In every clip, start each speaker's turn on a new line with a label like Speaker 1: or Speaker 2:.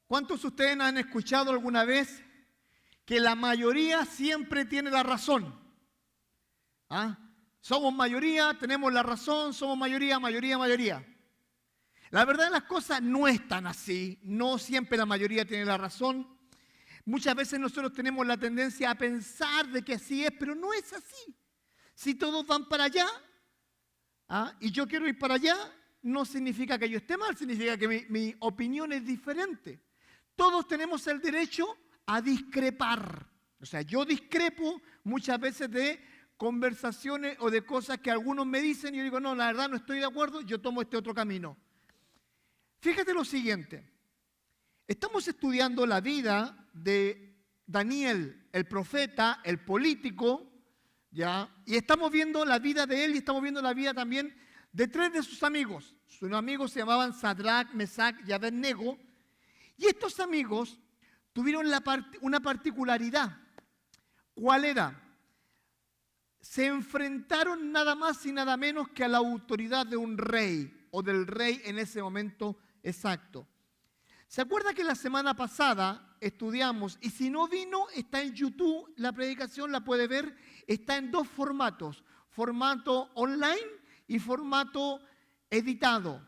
Speaker 1: ¿Cuántos de ustedes han escuchado alguna vez que la mayoría siempre tiene la razón? ¿Ah? Somos mayoría, tenemos la razón, somos mayoría, mayoría, mayoría. La verdad de las cosas no es tan así. No siempre la mayoría tiene la razón. Muchas veces nosotros tenemos la tendencia a pensar de que así es, pero no es así. Si todos van para allá, y yo quiero ir para allá, no significa que yo esté mal, significa que mi opinión es diferente. Todos tenemos el derecho a discrepar. O sea, yo discrepo muchas veces de conversaciones o de cosas que algunos me dicen y yo digo, no, la verdad no estoy de acuerdo, yo tomo este otro camino. Fíjate lo siguiente. Estamos estudiando la vida de Daniel, el profeta, el político, ¿ya? Y estamos viendo la vida de él y estamos viendo la vida también de tres de sus amigos. Sus amigos se llamaban Sadrach, Mesach y Abednego. Y estos amigos tuvieron una particularidad. ¿Cuál era? Se enfrentaron nada más y nada menos que a la autoridad de un rey o del rey en ese momento exacto. ¿Se acuerda que la semana pasada estudiamos? Y si no vino, está en YouTube, la predicación la puede ver, está en dos formatos, formato online y formato editado.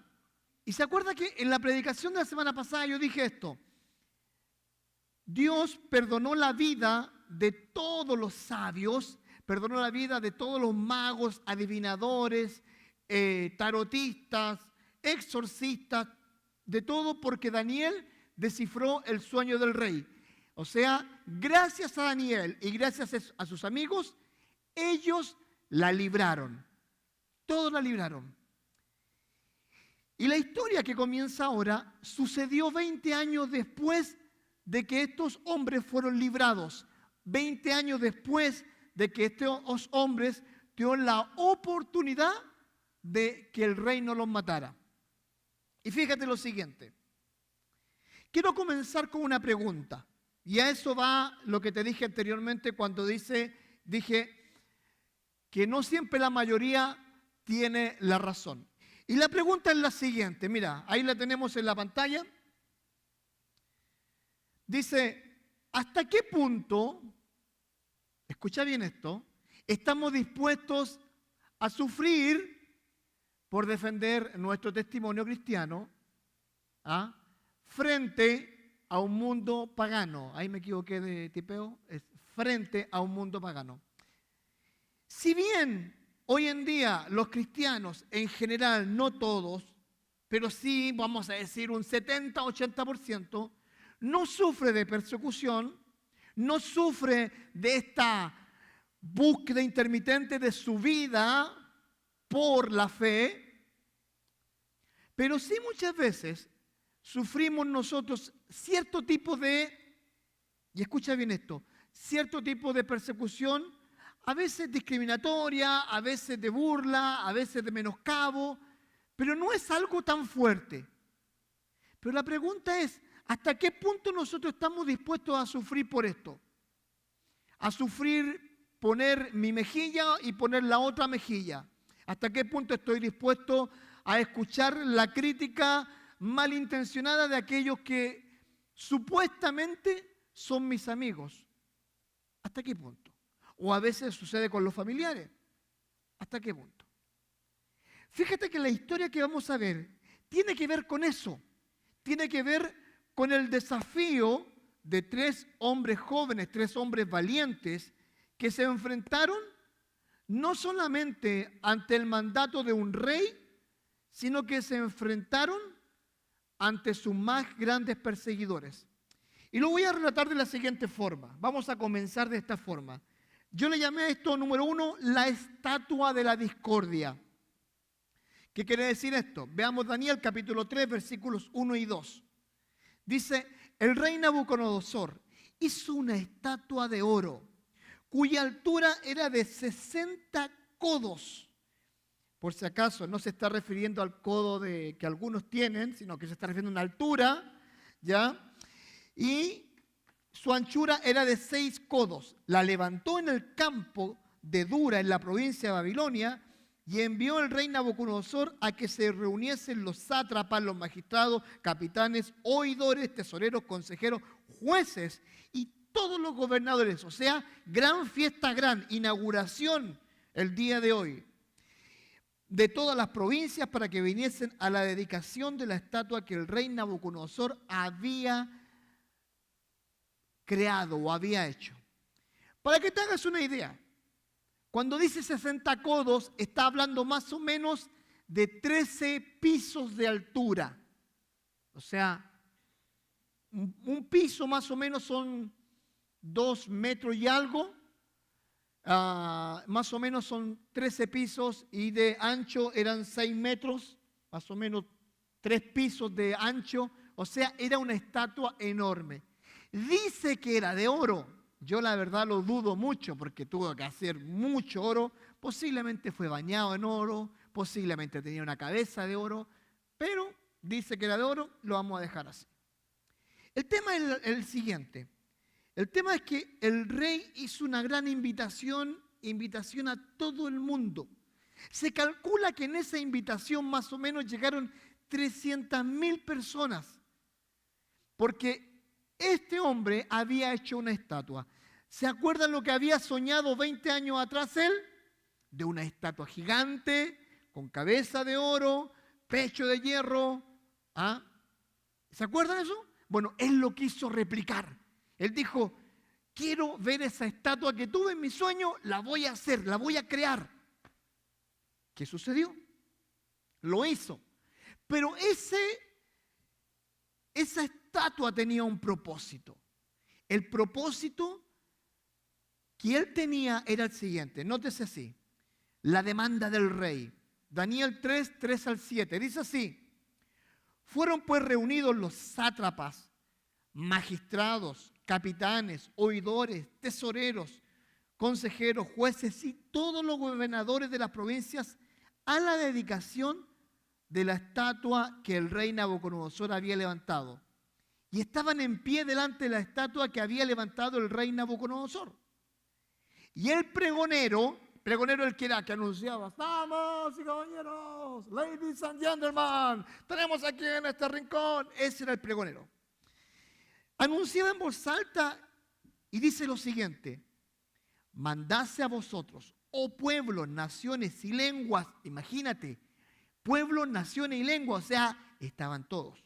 Speaker 1: Y se acuerda que en la predicación de la semana pasada yo dije esto: Dios perdonó la vida de todos los sabios, perdonó la vida de todos los magos, adivinadores, tarotistas, exorcistas, de todo porque Daniel descifró el sueño del rey. O sea, gracias a Daniel y gracias a sus amigos, ellos la libraron. Todos la libraron. Y la historia que comienza ahora sucedió 20 años después de que estos hombres fueron librados. 20 años después de que estos hombres tuvieron la oportunidad de que el rey no los matara. Y fíjate lo siguiente. Quiero comenzar con una pregunta. Y a eso va lo que te dije anteriormente cuando dije que no siempre la mayoría tiene la razón. Y la pregunta es la siguiente. Mira, ahí la tenemos en la pantalla. Dice, ¿hasta qué punto, escucha bien esto, estamos dispuestos a sufrir por defender nuestro testimonio cristiano frente a un mundo pagano? Ahí me equivoqué de tipeo, es frente a un mundo pagano. Si bien hoy en día los cristianos en general, no todos, pero sí vamos a decir un 70-80%, no sufre de persecución, no sufre de esta búsqueda intermitente de su vida por la fe, pero sí muchas veces sufrimos nosotros cierto tipo de, y escucha bien esto, cierto tipo de persecución, a veces discriminatoria, a veces de burla, a veces de menoscabo, pero no es algo tan fuerte. Pero la pregunta es, ¿hasta qué punto nosotros estamos dispuestos a sufrir por esto? A sufrir, poner mi mejilla y poner la otra mejilla. ¿Hasta qué punto estoy dispuesto a escuchar la crítica malintencionada de aquellos que supuestamente son mis amigos? ¿Hasta qué punto? O a veces sucede con los familiares. ¿Hasta qué punto? Fíjate que la historia que vamos a ver tiene que ver con eso. Tiene que ver con el desafío de tres hombres jóvenes, tres hombres valientes que se enfrentaron no solamente ante el mandato de un rey, sino que se enfrentaron ante sus más grandes perseguidores. Y lo voy a relatar de la siguiente forma. Vamos a comenzar de esta forma. Yo le llamé a esto, número 1, la estatua de la discordia. ¿Qué quiere decir esto? Veamos Daniel capítulo 3, versículos 1 y 2. Dice, el rey Nabucodonosor hizo una estatua de oro, cuya altura era de 60 codos. Por si acaso, no se está refiriendo al codo que algunos tienen, sino que se está refiriendo a una altura, ¿ya? Y su anchura era de 6 codos. La levantó en el campo de Dura, en la provincia de Babilonia, Y envió el rey Nabucodonosor a que se reuniesen los sátrapas, los magistrados, capitanes, oidores, tesoreros, consejeros, jueces y todos los gobernadores. O sea, gran fiesta, gran inauguración el día de hoy de todas las provincias para que viniesen a la dedicación de la estatua que el rey Nabucodonosor había creado o había hecho. Para que te hagas una idea, cuando dice 60 codos, está hablando más o menos de 13 pisos de altura. O sea, un piso más o menos son 2 metros y algo. Más o menos son 13 pisos y de ancho eran 6 metros, más o menos 3 pisos de ancho. O sea, era una estatua enorme. Dice que era de oro. Yo la verdad lo dudo mucho porque tuvo que hacer mucho oro. Posiblemente fue bañado en oro, posiblemente tenía una cabeza de oro, pero dice que era de oro, lo vamos a dejar así. El tema es el siguiente. El tema es que el rey hizo una gran invitación a todo el mundo. Se calcula que en esa invitación más o menos llegaron 300.000 personas, porque este hombre había hecho una estatua. ¿Se acuerdan lo que había soñado 20 años atrás él? De una estatua gigante, con cabeza de oro, pecho de hierro. ¿Ah? ¿Se acuerdan de eso? Bueno, él lo quiso replicar. Él dijo, quiero ver esa estatua que tuve en mi sueño, la voy a hacer, la voy a crear. ¿Qué sucedió? Lo hizo. Pero esa estatua tenía un propósito. El propósito que él tenía era el siguiente. Nótese así. La demanda del rey. Daniel 3, 3 al 7. Dice así. Fueron pues reunidos los sátrapas, magistrados, capitanes, oidores, tesoreros, consejeros, jueces y todos los gobernadores de las provincias a la dedicación de la estatua que el rey Nabucodonosor había levantado. Y estaban en pie delante de la estatua que había levantado el rey Nabucodonosor. Y el pregonero el que era, que anunciaba, damas y caballeros, ladies and gentlemen, tenemos aquí en este rincón, ese era el pregonero. Anunciaba en voz alta y dice lo siguiente, mandase a vosotros, oh pueblos, naciones y lenguas, imagínate, pueblos, naciones y lenguas, o sea, estaban todos,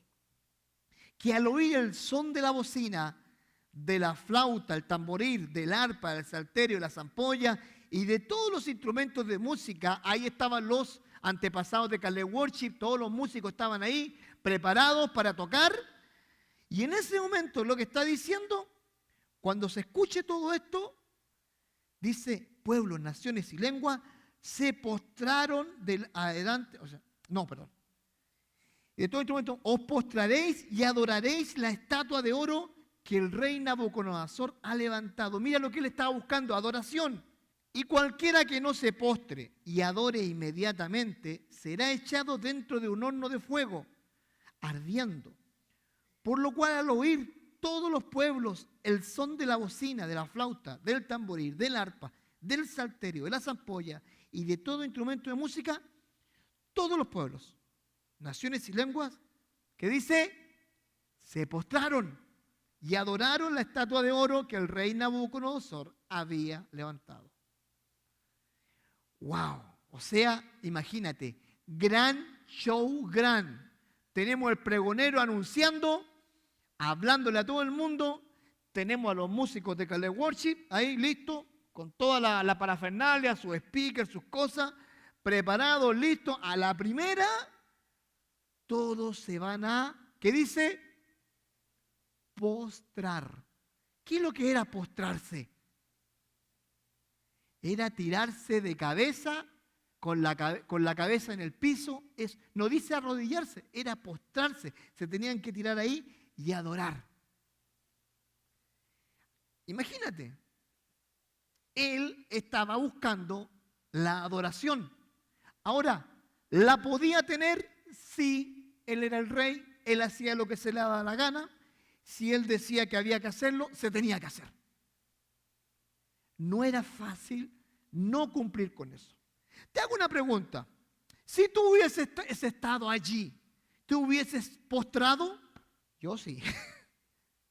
Speaker 1: que al oír el son de la bocina, de la flauta, el tamboril, del arpa, del salterio, la zampolla y de todos los instrumentos de música, ahí estaban los antepasados de Caleb Worship, todos los músicos estaban ahí preparados para tocar. Y en ese momento lo que está diciendo, cuando se escuche todo esto, dice, pueblos, naciones y lenguas se postraron del adelante, de todo instrumento, os postraréis y adoraréis la estatua de oro que el rey Nabucodonosor ha levantado. Mira lo que él estaba buscando, adoración. Y cualquiera que no se postre y adore inmediatamente será echado dentro de un horno de fuego, ardiendo. Por lo cual al oír todos los pueblos el son de la bocina, de la flauta, del tamboril, del arpa, del salterio, de la zampolla y de todo instrumento de música, todos los pueblos, naciones y lenguas, que dice, se postraron y adoraron la estatua de oro que el rey Nabucodonosor había levantado. ¡Wow! O sea, imagínate, gran show, gran. Tenemos el pregonero anunciando, hablándole a todo el mundo. Tenemos a los músicos de Caleb Worship ahí listos, con toda la parafernalia, sus speakers, sus cosas, preparados, listos. A la primera, todos se van a, ¿qué dice? Postrar. ¿Qué es lo que era postrarse? Era tirarse de cabeza, con la cabeza en el piso. No dice arrodillarse, era postrarse. Se tenían que tirar ahí y adorar. Imagínate, él estaba buscando la adoración. Ahora, ¿la podía tener? Sí, él era el rey, él hacía lo que se le daba la gana. Si él decía que había que hacerlo, se tenía que hacer. No era fácil no cumplir con eso. Te hago una pregunta. Si tú hubieses estado allí, ¿tú hubieses postrado? Yo sí.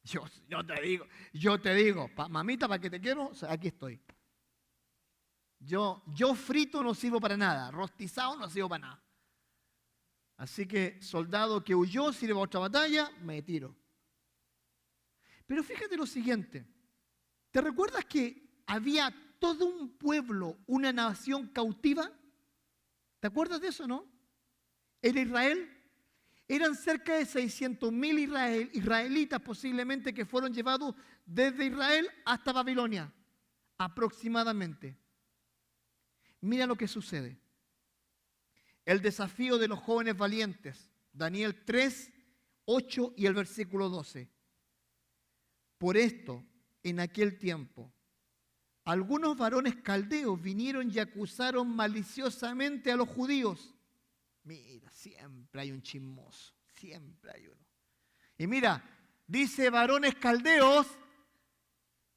Speaker 1: Yo te digo, mamita, ¿para qué te quiero? O sea, aquí estoy. Yo frito no sirvo para nada, rostizado no sirvo para nada. Así que, soldado que huyó, sirve a otra batalla, me tiro. Pero fíjate lo siguiente. ¿Te recuerdas que había todo un pueblo, una nación cautiva? ¿Te acuerdas de eso, no? En Israel eran cerca de 600.000 israelitas posiblemente que fueron llevados desde Israel hasta Babilonia, aproximadamente. Mira lo que sucede. El desafío de los jóvenes valientes, Daniel 3, 8 y el versículo 12. Por esto, en aquel tiempo, algunos varones caldeos vinieron y acusaron maliciosamente a los judíos. Mira, siempre hay un chismoso, siempre hay uno. Y mira, dice varones caldeos,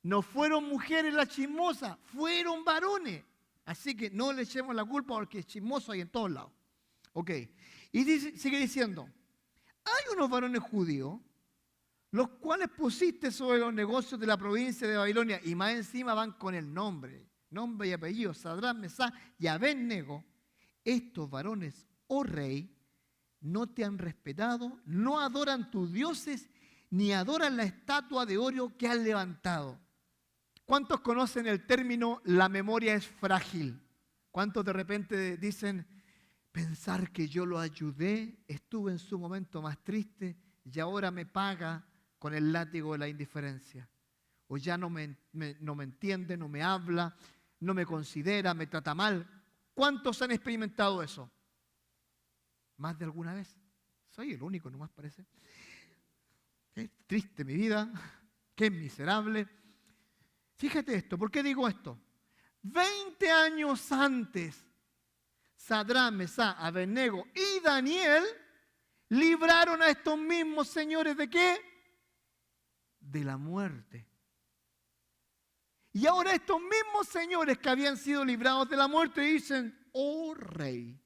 Speaker 1: no fueron mujeres las chismosas, fueron varones. Así que no le echemos la culpa porque chismoso hay en todos lados. Ok, y sigue diciendo, hay unos varones judíos, los cuales pusiste sobre los negocios de la provincia de Babilonia, y más encima van con el nombre y apellido, Sadrach, Mesach y Abed-nego. Estos varones, oh rey, no te han respetado, no adoran tus dioses, ni adoran la estatua de oro que has levantado. ¿Cuántos conocen el término la memoria es frágil? ¿Cuántos de repente dicen, pensar que yo lo ayudé, estuve en su momento más triste y ahora me paga con el látigo de la indiferencia? O ya no me entiende, no me habla, no me considera, me trata mal. ¿Cuántos han experimentado eso? ¿Más de alguna vez? Soy el único, nomás parece. Qué triste mi vida, qué miserable. Fíjate esto, ¿por qué digo esto? 20 años antes, Sadrach, Mesach, Abed-nego y Daniel libraron a estos mismos señores ¿de qué? De la muerte. Y ahora estos mismos señores que habían sido librados de la muerte dicen, oh rey,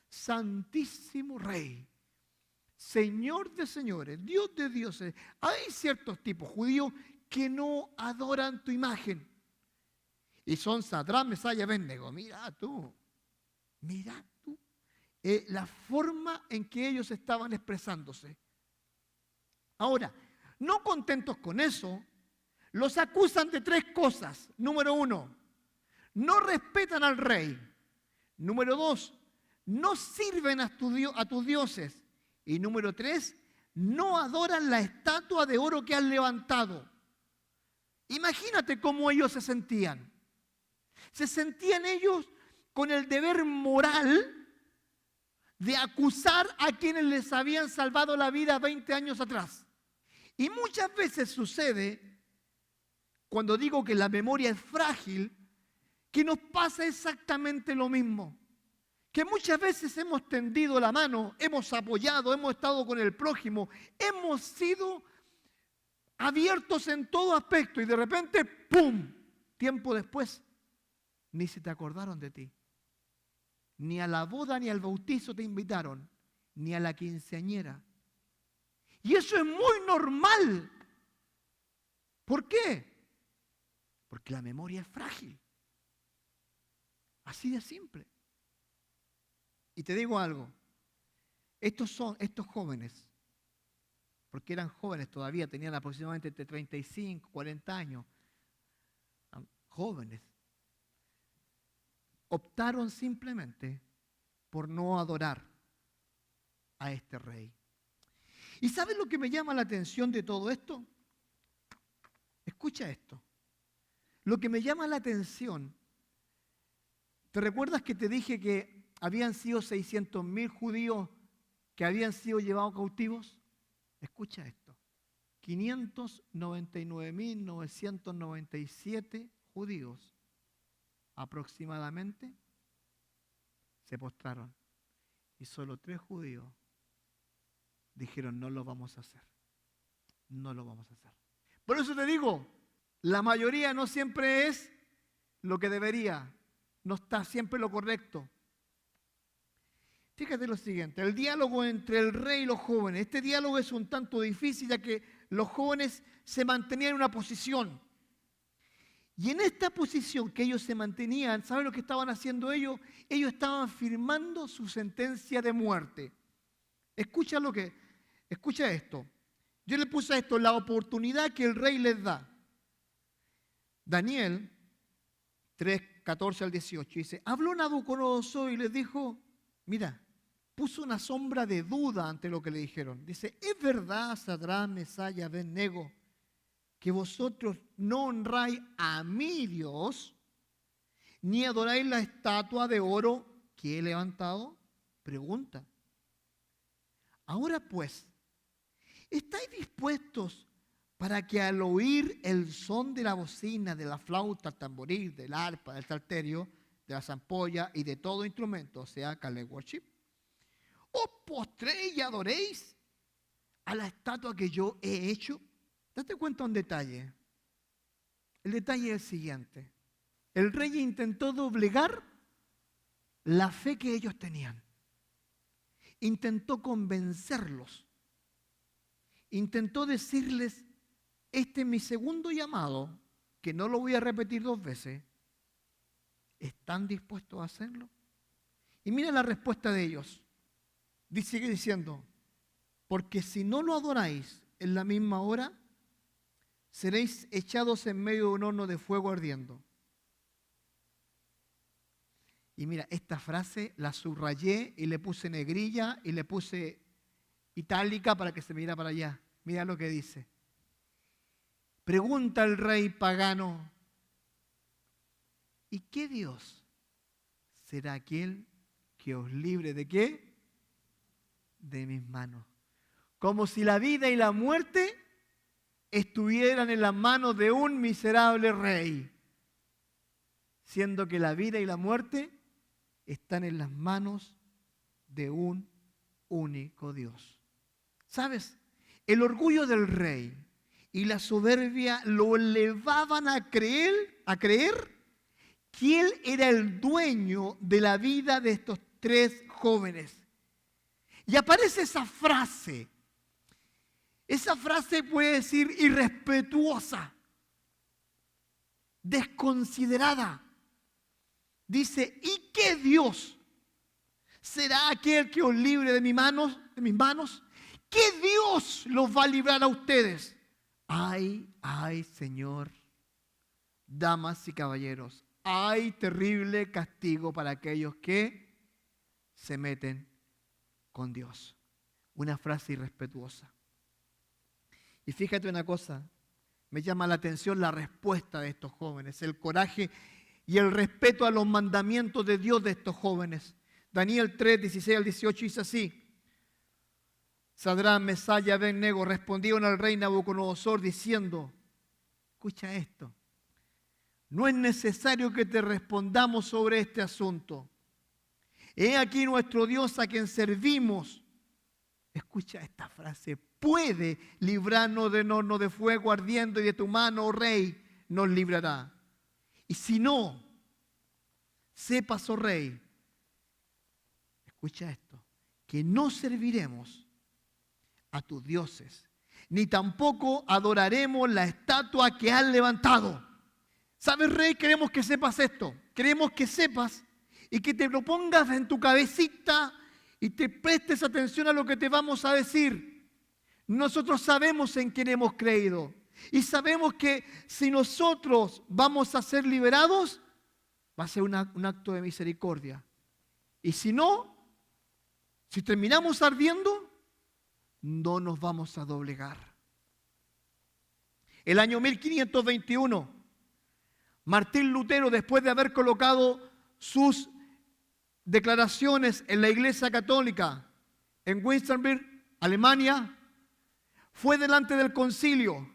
Speaker 1: santísimo rey, Señor de señores, Dios de dioses. Hay ciertos tipos judíos que no adoran tu imagen. Y son Sadrach, Mesach y Abed-nego. Mira tú. La forma en que ellos estaban expresándose. Ahora, no contentos con eso, los acusan de 3 cosas. Número 1, no respetan al rey. Número 2, no sirven a tus dioses. Y número 3, no adoran la estatua de oro que han levantado. Imagínate cómo ellos se sentían. Se sentían ellos con el deber moral de acusar a quienes les habían salvado la vida 20 años atrás. Y muchas veces sucede, cuando digo que la memoria es frágil, que nos pasa exactamente lo mismo. Que muchas veces hemos tendido la mano, hemos apoyado, hemos estado con el prójimo, hemos sido abiertos en todo aspecto y de repente, ¡pum!, tiempo después, ni se te acordaron de ti. Ni a la boda ni al bautizo te invitaron, ni a la quinceañera. Y eso es muy normal. ¿Por qué? Porque la memoria es frágil. Así de simple. Y te digo algo, estos jóvenes, porque eran jóvenes todavía, tenían aproximadamente entre 35, 40 años, jóvenes, optaron simplemente por no adorar a este rey. ¿Y sabes lo que me llama la atención de todo esto? Escucha esto. Lo que me llama la atención, ¿te recuerdas que te dije que habían sido 600.000 judíos que habían sido llevados cautivos? Escucha esto. 599.997 judíos aproximadamente se postraron. Y solo 3 judíos dijeron, no lo vamos a hacer. No lo vamos a hacer. Por eso te digo, la mayoría no siempre es lo que debería. no está siempre lo correcto. Fíjate lo siguiente, el diálogo entre el rey y los jóvenes. Este diálogo es un tanto difícil ya que los jóvenes se mantenían en una posición. Y en esta posición que ellos se mantenían, ¿saben lo que estaban haciendo ellos? Ellos estaban firmando su sentencia de muerte. Escucha esto. Yo le puse a esto la oportunidad que el rey les da. Daniel 3, 14 al 18 dice, habló Nabucodonosor y les dijo, mira, puso una sombra de duda ante lo que le dijeron. Dice, ¿es verdad, Sadrach, Mesach y Abed-nego, que vosotros no honráis a mi Dios, ni adoráis la estatua de oro que he levantado? Pregunta. Ahora pues, ¿estáis dispuestos para que al oír el son de la bocina, de la flauta, el tamboril, del arpa, del salterio, de la zampolla y de todo instrumento, o sea, Kale worship, os postréis y adoréis a la estatua que yo he hecho? Date cuenta un detalle. El detalle es el siguiente. El rey intentó doblegar la fe que ellos tenían. Intentó convencerlos. Intentó decirles, este es mi segundo llamado, que no lo voy a repetir 2 veces. ¿Están dispuestos a hacerlo? Y mira la respuesta de ellos. Sigue diciendo, porque si no lo adoráis en la misma hora, seréis echados en medio de un horno de fuego ardiendo. Y mira, esta frase la subrayé y le puse negrilla y le puse itálica para que se mira para allá. Mira lo que dice. Pregunta el rey pagano, ¿y qué Dios será aquel que os libre de qué? De mis manos. Como si la vida y la muerte estuvieran en las manos de un miserable rey, siendo que la vida y la muerte están en las manos de un único Dios. ¿Sabes? El orgullo del rey y la soberbia lo elevaban a creer que él era el dueño de la vida de estos 3 jóvenes. Y aparece esa frase. Esa frase puede decir irrespetuosa, desconsiderada. Dice, ¿y qué Dios será aquel que os libre de mis manos? ¿Qué Dios los va a librar a ustedes? Ay, Señor, damas y caballeros, hay terrible castigo para aquellos que se meten con Dios. Una frase irrespetuosa. Y fíjate una cosa, me llama la atención la respuesta de estos jóvenes, el coraje y el respeto a los mandamientos de Dios de estos jóvenes. Daniel 3, 16 al 18 dice así. Sadrach, Mesach y Abed-nego respondieron al rey Nabucodonosor diciendo, escucha esto, no es necesario que te respondamos sobre este asunto. He aquí nuestro Dios a quien servimos. Escucha esta frase, puede librarnos del horno de fuego ardiendo y de tu mano, oh rey, nos librará. Y si no, sepas, oh rey, escucha esto, que no serviremos a tus dioses, ni tampoco adoraremos la estatua que has levantado. ¿Sabes, rey? Queremos que sepas esto. Queremos que sepas y que te lo pongas en tu cabecita y te prestes atención a lo que te vamos a decir. Nosotros sabemos en quién hemos creído y sabemos que si nosotros vamos a ser liberados, va a ser un acto de misericordia. Y si no, si terminamos ardiendo, no nos vamos a doblegar. El año 1521, Martín Lutero, después de haber colocado sus declaraciones en la Iglesia Católica en Wittenberg, Alemania, fue delante del concilio.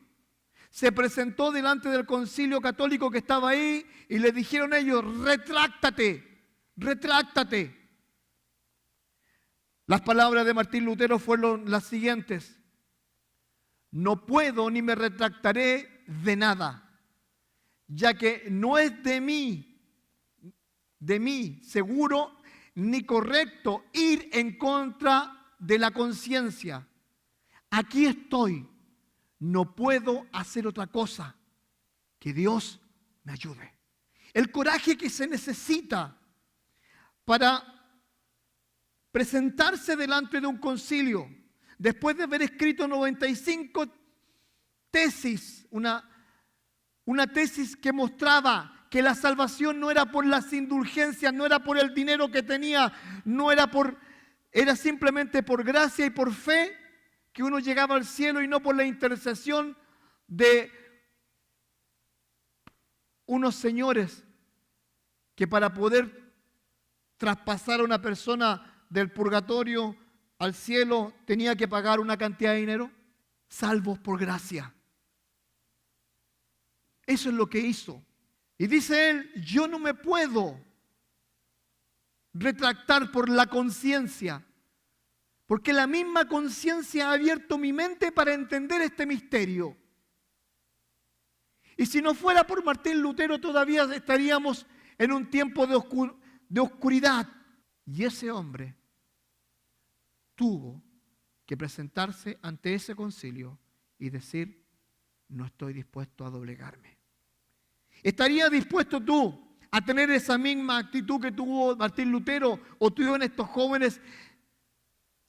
Speaker 1: Se presentó delante del concilio católico que estaba ahí y le dijeron ellos, retráctate, retráctate. Las palabras de Martín Lutero fueron las siguientes: no puedo ni me retractaré de nada, ya que no es de mí de mí seguro ni correcto ir en contra de la conciencia. Aquí estoy. No puedo hacer otra cosa. Que Dios me ayude. El coraje que se necesita para presentarse delante de un concilio, después de haber escrito 95 tesis, una tesis que mostraba que la salvación no era por las indulgencias, no era por el dinero que tenía, era simplemente por gracia y por fe que uno llegaba al cielo y no por la intercesión de unos señores que para poder traspasar a una persona del purgatorio al cielo tenía que pagar una cantidad de dinero. Salvos por gracia. Eso es lo que hizo. Y dice él, yo no me puedo retractar por la conciencia, porque la misma conciencia ha abierto mi mente para entender este misterio. Y si no fuera por Martín Lutero, todavía estaríamos en un tiempo de oscuridad. Y ese hombre tuvo que presentarse ante ese concilio y decir, no estoy dispuesto a doblegarme. ¿Estarías dispuesto tú a tener esa misma actitud que tuvo Martín Lutero o tuvieron estos jóvenes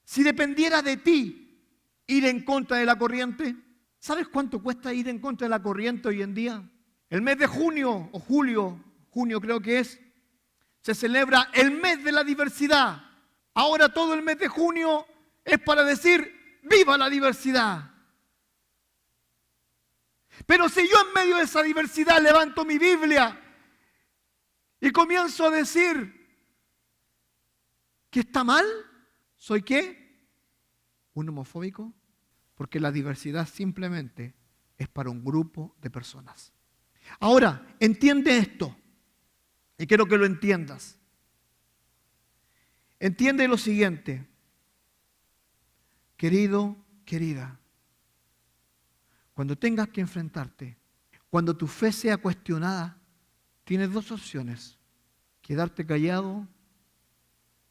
Speaker 1: si dependiera de ti ir en contra de la corriente? ¿Sabes cuánto cuesta ir en contra de la corriente hoy en día? El mes de junio o junio creo que es, se celebra el mes de la diversidad. Ahora todo el mes de junio es para decir, ¡viva la diversidad! Pero si yo en medio de esa diversidad levanto mi Biblia y comienzo a decir que está mal, ¿soy qué? ¿Un homofóbico? Porque la diversidad simplemente es para un grupo de personas. Ahora, entiende esto, y quiero que lo entiendas. Entiende lo siguiente, querido, querida. Cuando tengas que enfrentarte, cuando tu fe sea cuestionada, tienes dos opciones: quedarte callado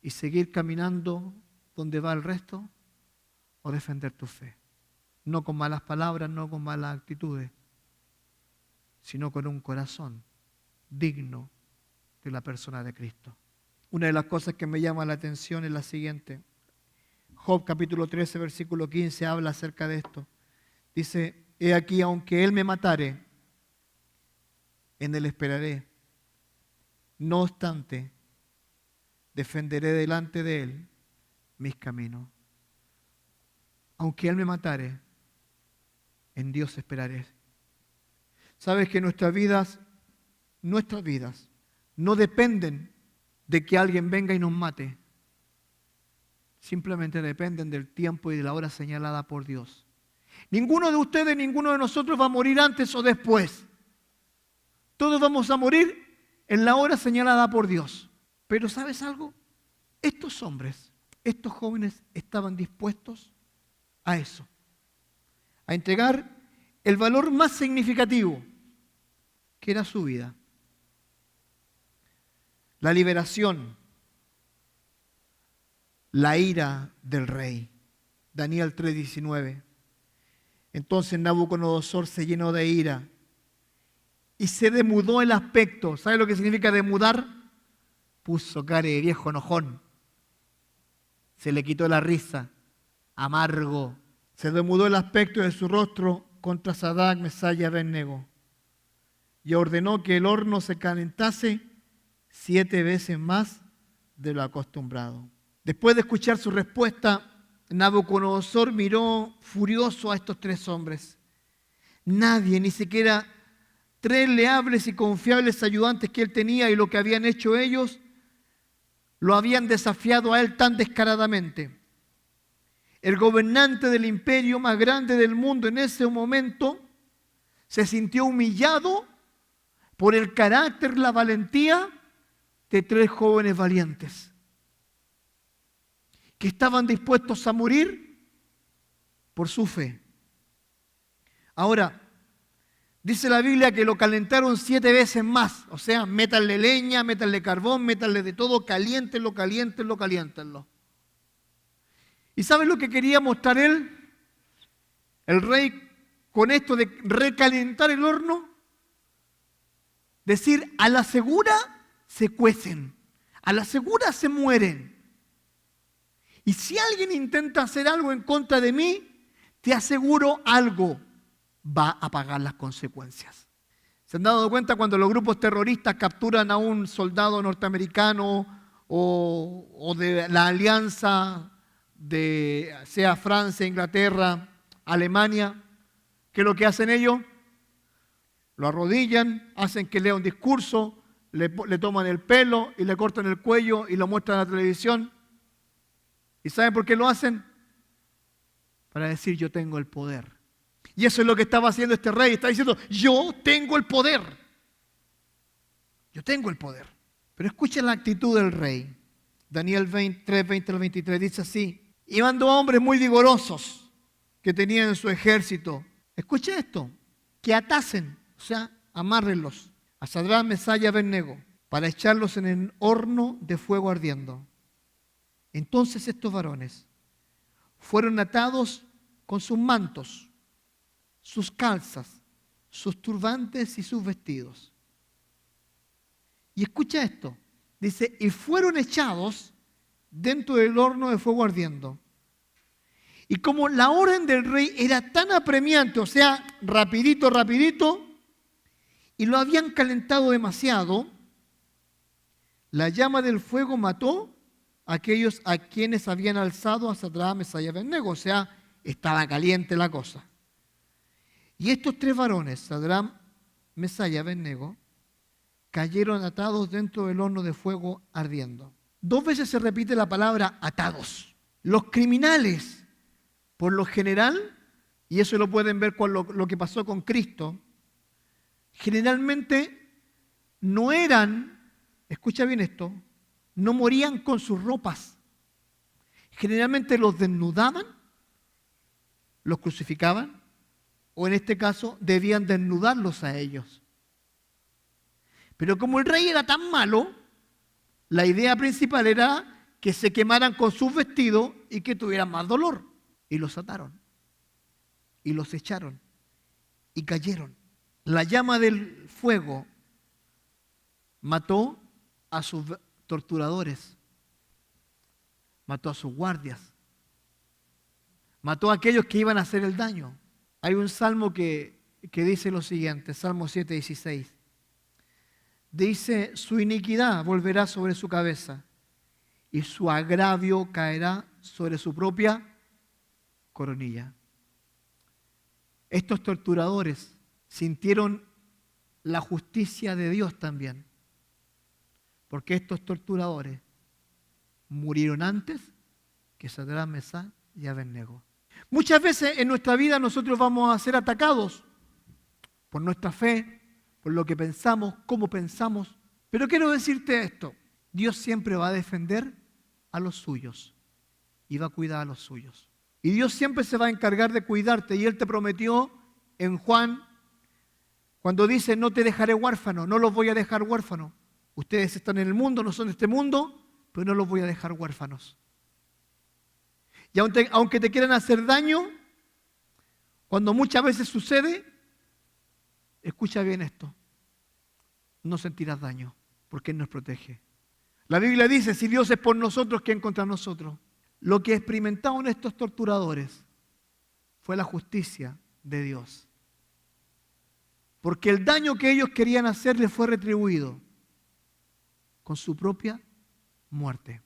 Speaker 1: y seguir caminando donde va el resto, o defender tu fe. No con malas palabras, no con malas actitudes, sino con un corazón digno de la persona de Cristo. Una de las cosas que me llama la atención es la siguiente. Job capítulo 13, versículo 15 habla acerca de esto. Dice, he aquí, aunque él me matare, en él esperaré. No obstante, defenderé delante de él mis caminos. Aunque él me matare, en Dios esperaré. Sabes que nuestras vidas no dependen de que alguien venga y nos mate. Simplemente dependen del tiempo y de la hora señalada por Dios. Ninguno de ustedes, ninguno de nosotros va a morir antes o después. Todos vamos a morir en la hora señalada por Dios. Pero ¿sabes algo? Estos hombres, estos jóvenes estaban dispuestos a eso. A entregar el valor más significativo, que era su vida. La liberación, la ira del rey. Daniel 3:19. Entonces Nabucodonosor se llenó de ira y se demudó el aspecto. ¿Sabe lo que significa demudar? Puso cara de viejo enojón. Se le quitó la risa, amargo. Se demudó el aspecto de su rostro contra Sadrac, Mesach y Abed-nego. Y ordenó que el horno se calentase 7 veces más de lo acostumbrado. Después de escuchar su respuesta, Nabucodonosor miró furioso a estos 3 hombres. Nadie, ni siquiera 3 leales y confiables ayudantes que él tenía y lo que habían hecho ellos, lo habían desafiado a él tan descaradamente. El gobernante del imperio más grande del mundo en ese momento se sintió humillado por el carácter, la valentía de 3 jóvenes valientes que estaban dispuestos a morir por su fe. Ahora, Dice la Biblia que lo calentaron 7 veces más. O sea, métanle leña, métanle carbón, métanle de todo, caliéntenlo, caliéntenlo, caliéntenlo. ¿Y saben lo que quería mostrar él? El rey, con esto de recalentar el horno, decir, a la segura se cuecen, a la segura se mueren. Y si alguien intenta hacer algo en contra de mí, te aseguro algo, va a pagar las consecuencias. ¿Se han dado cuenta cuando los grupos terroristas capturan a un soldado norteamericano o de la alianza de sea Francia, Inglaterra, Alemania? ¿Qué es lo que hacen ellos? Lo arrodillan, hacen que lea un discurso, le toman el pelo y le cortan el cuello y lo muestran en la televisión. ¿Y saben por qué lo hacen? Para decir, yo tengo el poder. Y eso es lo que estaba haciendo este rey. Está diciendo, yo tengo el poder. Yo tengo el poder. Pero escuchen la actitud del rey. Daniel 3, 20 al 23 dice así. Y mandó a hombres muy vigorosos que tenían en su ejército. Escuchen esto. Que atasen, o sea, amárrenlos a Sadrach, Mesach y Abed-nego para echarlos en el horno de fuego ardiendo. Entonces estos varones fueron atados con sus mantos, sus calzas, sus turbantes y sus vestidos. Y escucha esto, dice, y fueron echados dentro del horno de fuego ardiendo. Y como la orden del rey era tan apremiante, o sea, rapidito, rapidito, y lo habían calentado demasiado, la llama del fuego mató a aquellos a quienes habían alzado a Sadrach, Mesach y Abed-nego, o sea, estaba caliente la cosa. Y estos 3 varones, Sadrach, Mesach y Abed-nego, cayeron atados dentro del horno de fuego ardiendo. 2 veces se repite la palabra atados. Los criminales, por lo general, y eso lo pueden ver con lo que pasó con Cristo, generalmente no eran, escucha bien esto, no morían con sus ropas. Generalmente los desnudaban, los crucificaban, o en este caso debían desnudarlos a ellos. Pero como el rey era tan malo, la idea principal era que se quemaran con sus vestidos y que tuvieran más dolor. Y los ataron, y los echaron, y cayeron. La llama del fuego mató a sus torturadores, mató a sus guardias, mató a aquellos que iban a hacer el daño. Hay un salmo que dice lo siguiente, Salmo 7:16. Dice, su iniquidad volverá sobre su cabeza y su agravio caerá sobre su propia coronilla. Estos torturadores sintieron la justicia de Dios también, porque estos torturadores murieron antes que Sadrach, Mesach y Abed-nego. Muchas veces en nuestra vida nosotros vamos a ser atacados por nuestra fe, por lo que pensamos, cómo pensamos. Pero quiero decirte esto, Dios siempre va a defender a los suyos y va a cuidar a los suyos. Y Dios siempre se va a encargar de cuidarte. Y Él te prometió en Juan, cuando dice, no te dejaré huérfano, no los voy a dejar huérfanos. Ustedes están en el mundo, no son de este mundo, pero no los voy a dejar huérfanos. Y aunque te quieran hacer daño, cuando muchas veces sucede, escucha bien esto, no sentirás daño, porque Él nos protege. La Biblia dice, si Dios es por nosotros, ¿quién contra nosotros? Lo que experimentaron estos torturadores fue la justicia de Dios. Porque el daño que ellos querían hacer les fue retribuido con su propia muerte.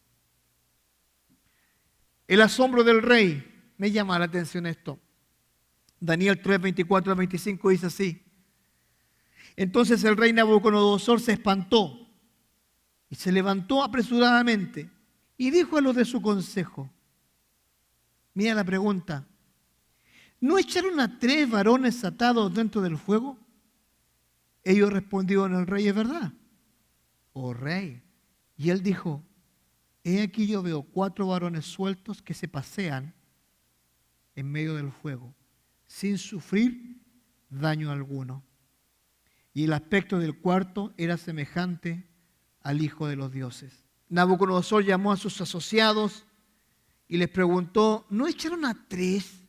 Speaker 1: El asombro del rey, me llama la atención esto. Daniel 3, 24 al 25 dice así. Entonces el rey Nabucodonosor se espantó y se levantó apresuradamente y dijo a los de su consejo, mira la pregunta, ¿no echaron a 3 varones atados dentro del fuego? Ellos respondieron al rey, es verdad, oh rey. Y él dijo, he aquí yo veo 4 varones sueltos que se pasean en medio del fuego, sin sufrir daño alguno. y el aspecto del cuarto era semejante al Hijo de los dioses. Nabucodonosor llamó a sus asociados y les preguntó, ¿no echaron a 3?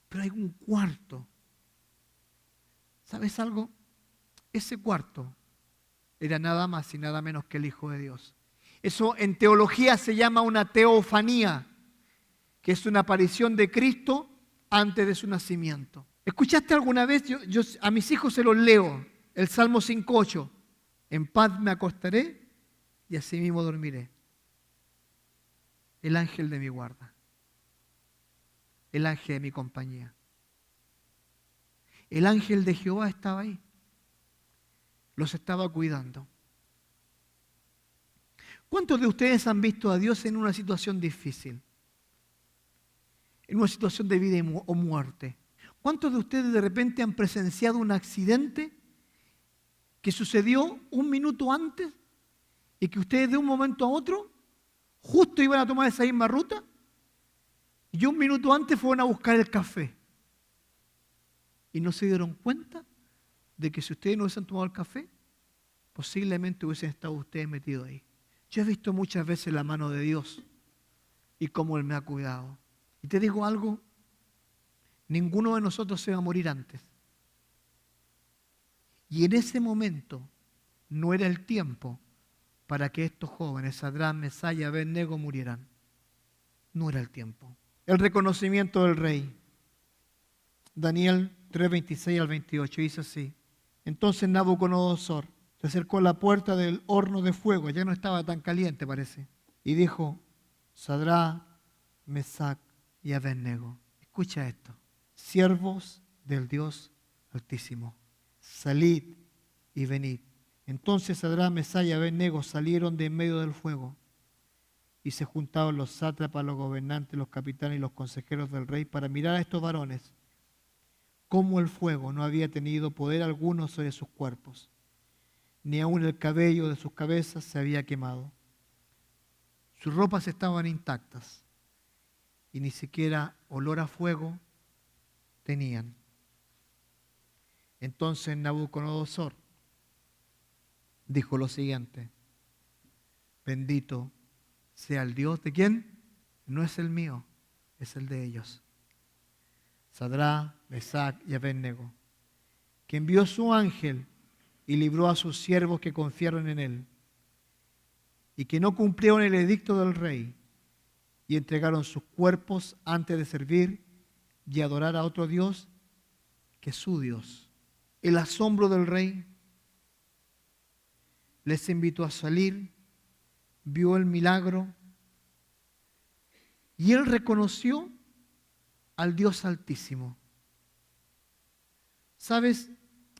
Speaker 1: Pero hay un cuarto. ¿Sabes algo? Ese cuarto era nada más y nada menos que el Hijo de Dios. Eso en teología se llama una teofanía, que es una aparición de Cristo antes de su nacimiento. ¿Escuchaste alguna vez? Yo a mis hijos se los leo, el Salmo 5:8. En paz me acostaré y así mismo dormiré. El ángel de mi guarda, el ángel de mi compañía. El ángel de Jehová estaba ahí, los estaba cuidando. ¿Cuántos de ustedes han visto a Dios en una situación difícil? En una situación de vida o muerte. ¿Cuántos de ustedes de repente han presenciado un accidente que sucedió un minuto antes y que ustedes de un momento a otro justo iban a tomar esa misma ruta y un minuto antes fueron a buscar el café? Y no se dieron cuenta de que si ustedes no hubiesen tomado el café, posiblemente hubiesen estado ustedes metidos ahí. Yo he visto muchas veces la mano de Dios y cómo Él me ha cuidado. Y te digo algo, ninguno de nosotros se va a morir antes. Y en ese momento no era el tiempo para que estos jóvenes, Sadrac, Mesach y Abed-Nego, murieran. No era el tiempo. El reconocimiento del rey. Daniel 3:26 al 28 dice así. Entonces Nabucodonosor se acercó a la puerta del horno de fuego, ya no estaba tan caliente parece, y dijo, Sadrac, Mesach y Abed-Nego, escucha esto, siervos del Dios Altísimo, salid y venid. Entonces Sadrac, Mesach y Abed-Nego salieron de en medio del fuego y se juntaron los sátrapas, los gobernantes, los capitanes y los consejeros del rey para mirar a estos varones, cómo el fuego no había tenido poder alguno sobre sus cuerpos, ni aun el cabello de sus cabezas se había quemado. Sus ropas estaban intactas y ni siquiera olor a fuego tenían. Entonces Nabucodonosor dijo lo siguiente, bendito sea el Dios de quién, no es el mío, es el de ellos. Sadrac, Mesach y Abed-Nego, que envió su ángel y libró a sus siervos que confiaron en él, y que no cumplieron el edicto del rey, y entregaron sus cuerpos antes de servir y adorar a otro Dios que su Dios. El asombro del rey les invitó a salir, vio el milagro, y él reconoció al Dios Altísimo. ¿Sabes?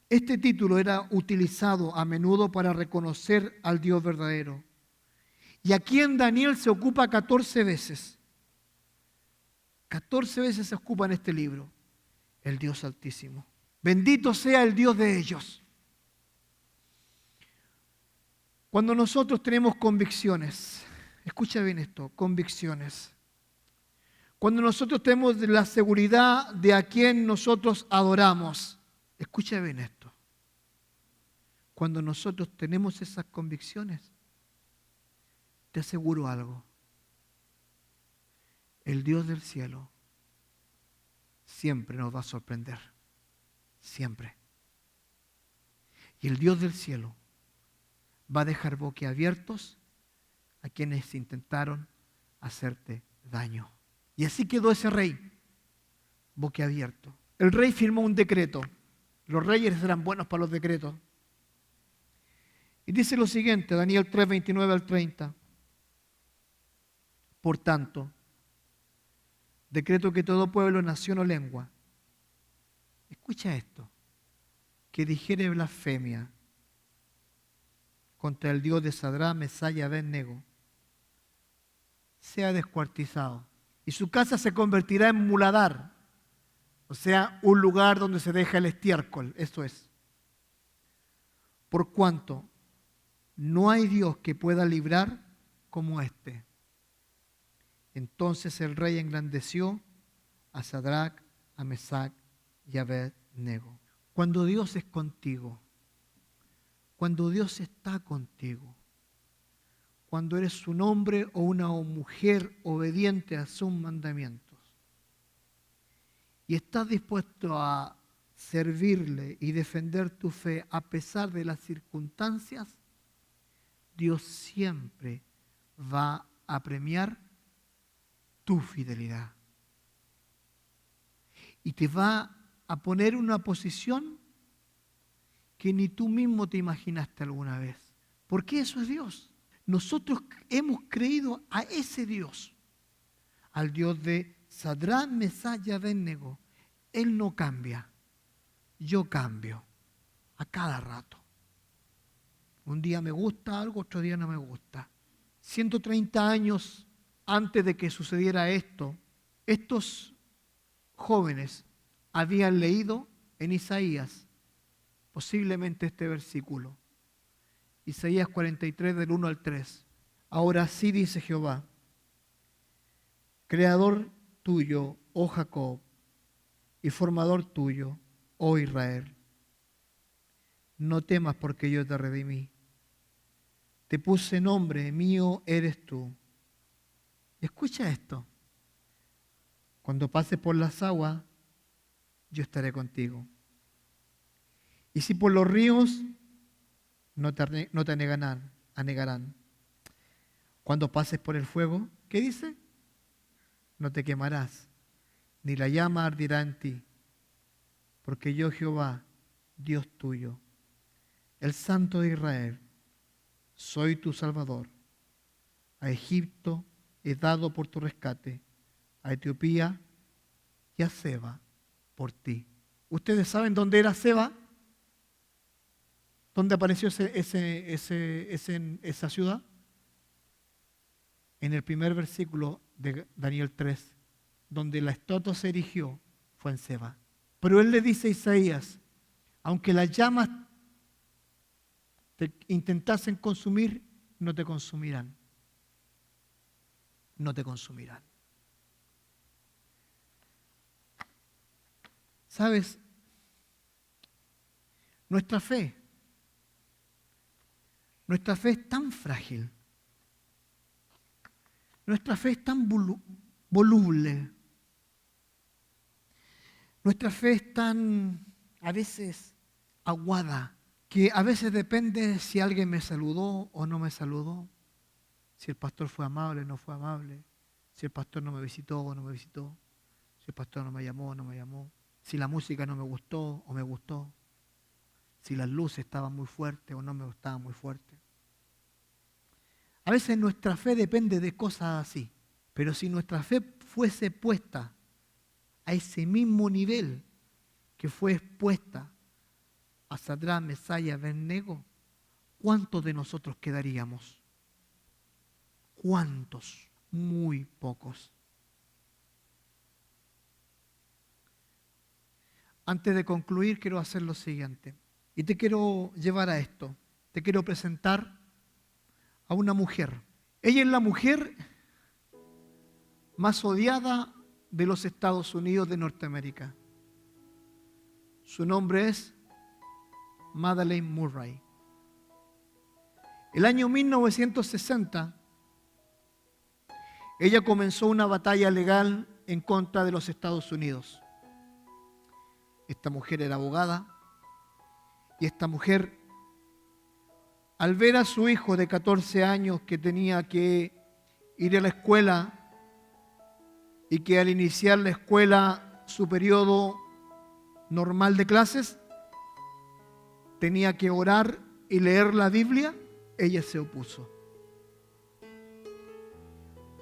Speaker 1: Este título era utilizado a menudo para reconocer al Dios verdadero. Y aquí en Daniel se ocupa 14 veces. 14 veces se ocupa en este libro el Dios Altísimo. Bendito sea el Dios de ellos. Cuando nosotros tenemos convicciones, escucha bien esto, convicciones. Cuando nosotros tenemos la seguridad de a quien nosotros adoramos, escucha bien esto. Cuando nosotros tenemos esas convicciones, te aseguro algo. El Dios del cielo siempre nos va a sorprender. Siempre. Y el Dios del cielo va a dejar boquiabiertos a quienes intentaron hacerte daño. Y así quedó ese rey, boquiabierto. El rey firmó un decreto. Los reyes eran buenos para los decretos. Y dice lo siguiente, Daniel 3:29 al 30. Por tanto, decreto que todo pueblo, nación o lengua, escucha esto, que dijere blasfemia contra el Dios de Sadrac, Mesach y Abed-Nego, sea descuartizado, y su casa se convertirá en muladar, o sea, un lugar donde se deja el estiércol, eso es. Por cuanto no hay Dios que pueda librar como este. Entonces el rey engrandeció a Sadrac, a Mesach y a Abed-Nego. Cuando Dios es contigo, cuando Dios está contigo, cuando eres un hombre o una mujer obediente a sus mandamientos y estás dispuesto a servirle y defender tu fe a pesar de las circunstancias, Dios siempre va a premiar tu fidelidad. Y te va a poner en una posición que ni tú mismo te imaginaste alguna vez. Porque eso es Dios. Nosotros hemos creído a ese Dios, al Dios de Sadrach, Mesach y Abednego. Él no cambia, yo cambio a cada rato. Un día me gusta algo, otro día no me gusta. 130 años antes de que sucediera esto, estos jóvenes habían leído en Isaías posiblemente este versículo. Isaías 43 del 1 al 3. Ahora sí dice Jehová, creador tuyo, oh Jacob, y formador tuyo, oh Israel. No temas porque yo te redimí. Te puse nombre, mío eres tú. Escucha esto. Cuando pases por las aguas, yo estaré contigo. Y si por los ríos, no te anegarán. Cuando pases por el fuego, ¿qué dice? No te quemarás, ni la llama arderá en ti. Porque yo, Jehová, Dios tuyo, el Santo de Israel, soy tu Salvador. A Egipto he dado por tu rescate, a Etiopía y a Seba por ti. ¿Ustedes saben dónde era Seba? ¿Dónde apareció esa ciudad? En el primer versículo de Daniel 3, donde la estatua se erigió, fue en Seba. Pero él le dice a Isaías, aunque las llamas te intentasen consumir, no te consumirán. No te consumirán. ¿Sabes? Nuestra fe es tan frágil. Nuestra fe es tan voluble. Nuestra fe es tan, a veces, aguada, que a veces depende si alguien me saludó o no me saludó, si el pastor fue amable o no fue amable, si el pastor no me visitó o no me visitó, si el pastor no me llamó o no me llamó, si la música no me gustó o me gustó, si las luces estaban muy fuertes o no me estaban muy fuertes. A veces nuestra fe depende de cosas así, pero si nuestra fe fuese puesta a ese mismo nivel que fue expuesta a Sadrach, Mesach y Abednego, ¿cuántos de nosotros quedaríamos? ¿Cuántos? Muy pocos. Antes de concluir, quiero hacer lo siguiente. Y te quiero llevar a esto. Te quiero presentar a una mujer. Ella es la mujer más odiada de los Estados Unidos de Norteamérica. Su nombre es Madeleine Murray. El año 1960, ella comenzó una batalla legal en contra de los Estados Unidos. Esta mujer era abogada y esta mujer, al ver a su hijo de 14 años que tenía que ir a la escuela y que al iniciar la escuela, su periodo normal de clases, tenía que orar y leer la Biblia, ella se opuso.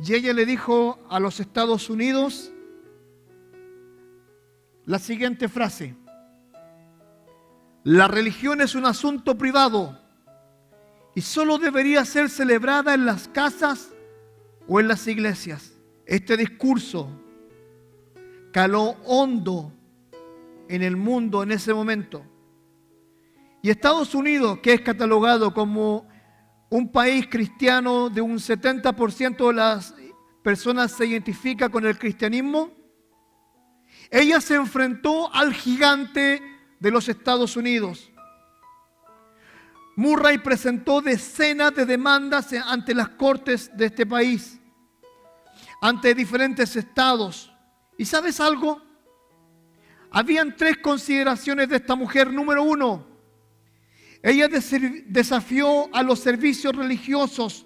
Speaker 1: Y ella le dijo a los Estados Unidos la siguiente frase: la religión es un asunto privado y solo debería ser celebrada en las casas o en las iglesias. Este discurso caló hondo en el mundo en ese momento. Y Estados Unidos, que es catalogado como un país cristiano, de un 70% de las personas se identifica con el cristianismo, ella se enfrentó al gigante de los Estados Unidos. Murray presentó decenas de demandas ante las cortes de este país, ante diferentes estados. ¿Y sabes algo? Habían 3 consideraciones de esta mujer. Número 1, ella desafió a los servicios religiosos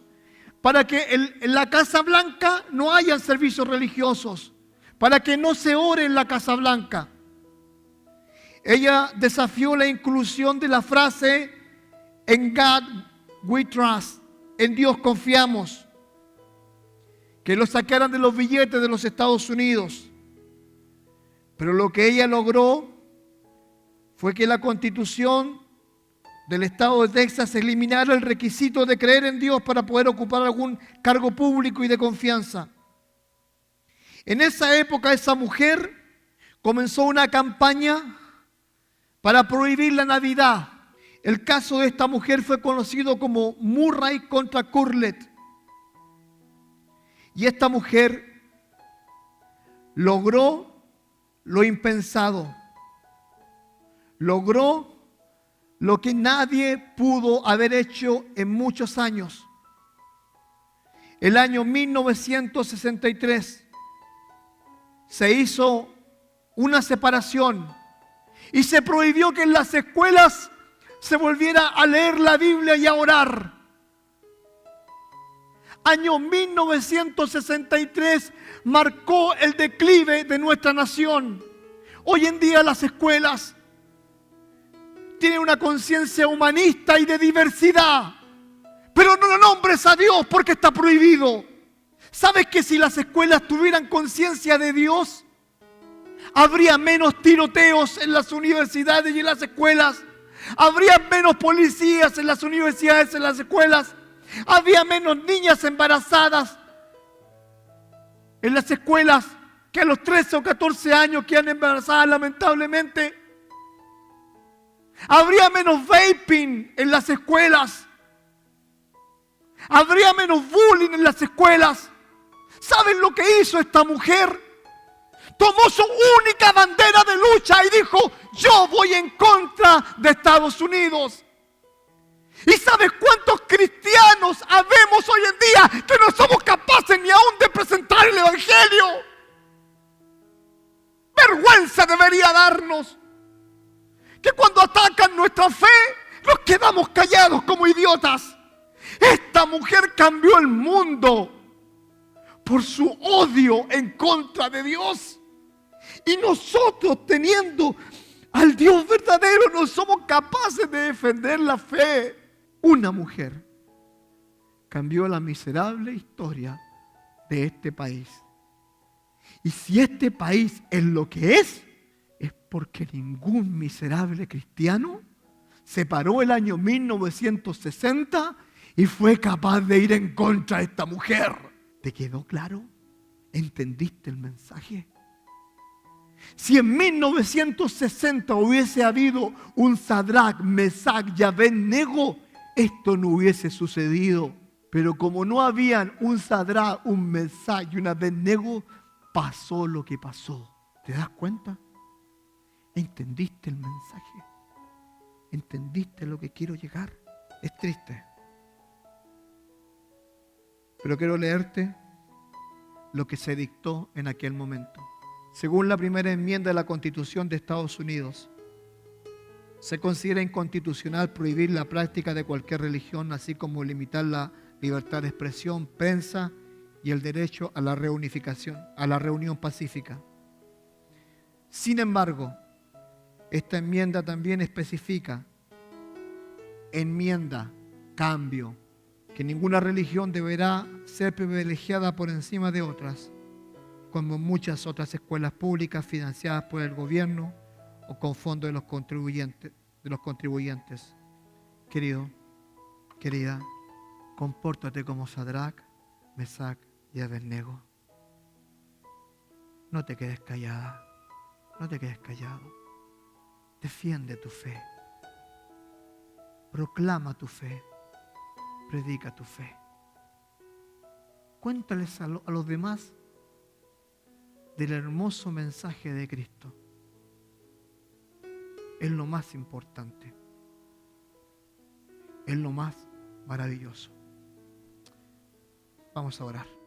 Speaker 1: para que en la Casa Blanca no haya servicios religiosos, para que no se ore en la Casa Blanca. Ella desafió la inclusión de la frase "En God we trust", en Dios confiamos, que lo sacaran de los billetes de los Estados Unidos. Pero lo que ella logró fue que la Constitución del estado de Texas eliminara el requisito de creer en Dios para poder ocupar algún cargo público y de confianza. En esa época, esa mujer comenzó una campaña para prohibir la Navidad. El caso de esta mujer fue conocido como Murray contra Curlett. Y esta mujer logró lo impensado. Logró lo que nadie pudo haber hecho en muchos años. El año 1963 se hizo una separación y se prohibió que en las escuelas se volviera a leer la Biblia y a orar. Año 1963 marcó el declive de nuestra nación. Hoy en día las escuelas tienen una conciencia humanista y de diversidad, pero no lo nombres a Dios porque está prohibido. ¿Sabes que si las escuelas tuvieran conciencia de Dios, habría menos tiroteos en las universidades y en las escuelas? Habría menos policías en las universidades y en las escuelas. Había menos niñas embarazadas en las escuelas que a los 13 o 14 años quedan embarazadas, lamentablemente. Habría menos vaping en las escuelas. Habría menos bullying en las escuelas. ¿Saben lo que hizo esta mujer? Tomó su única bandera de lucha y dijo: yo voy en contra de Estados Unidos. ¿Y sabes cuántos cristianos habemos hoy en día que no somos capaces ni aún de presentar el Evangelio? Vergüenza debería darnos que cuando atacan nuestra fe nos quedamos callados como idiotas. Esta mujer cambió el mundo por su odio en contra de Dios. Y nosotros, teniendo al Dios verdadero, no somos capaces de defender la fe. Una mujer cambió la miserable historia de este país. Y si este país es lo que es porque ningún miserable cristiano se paró el año 1960 y fue capaz de ir en contra de esta mujer. ¿Te quedó claro? ¿Entendiste el mensaje? Si en 1960 hubiese habido un Sadrach, Mesach y Abednego, esto no hubiese sucedido. Pero como no habían un Sadrach, un Mesach y un Abednego, pasó lo que pasó. ¿Te das cuenta? ¿Entendiste el mensaje? ¿Entendiste lo que quiero llegar? Es triste. Pero quiero leerte lo que se dictó en aquel momento. Según la primera enmienda de la Constitución de Estados Unidos, se considera inconstitucional prohibir la práctica de cualquier religión, así como limitar la libertad de expresión, prensa y el derecho a la reunificación, a la reunión pacífica. Sin embargo, esta enmienda también especifica, cambio, que ninguna religión deberá ser privilegiada por encima de otras, como muchas otras escuelas públicas financiadas por el gobierno o con fondos de los contribuyentes. Querido, querida, compórtate como Sadrach, Mesach y Abednego. No te quedes callada, no te quedes callado. Defiende tu fe. Proclama tu fe. Predica tu fe. Cuéntales a los demás del hermoso mensaje de Cristo. es lo más importante. Es lo más maravilloso. Vamos a orar.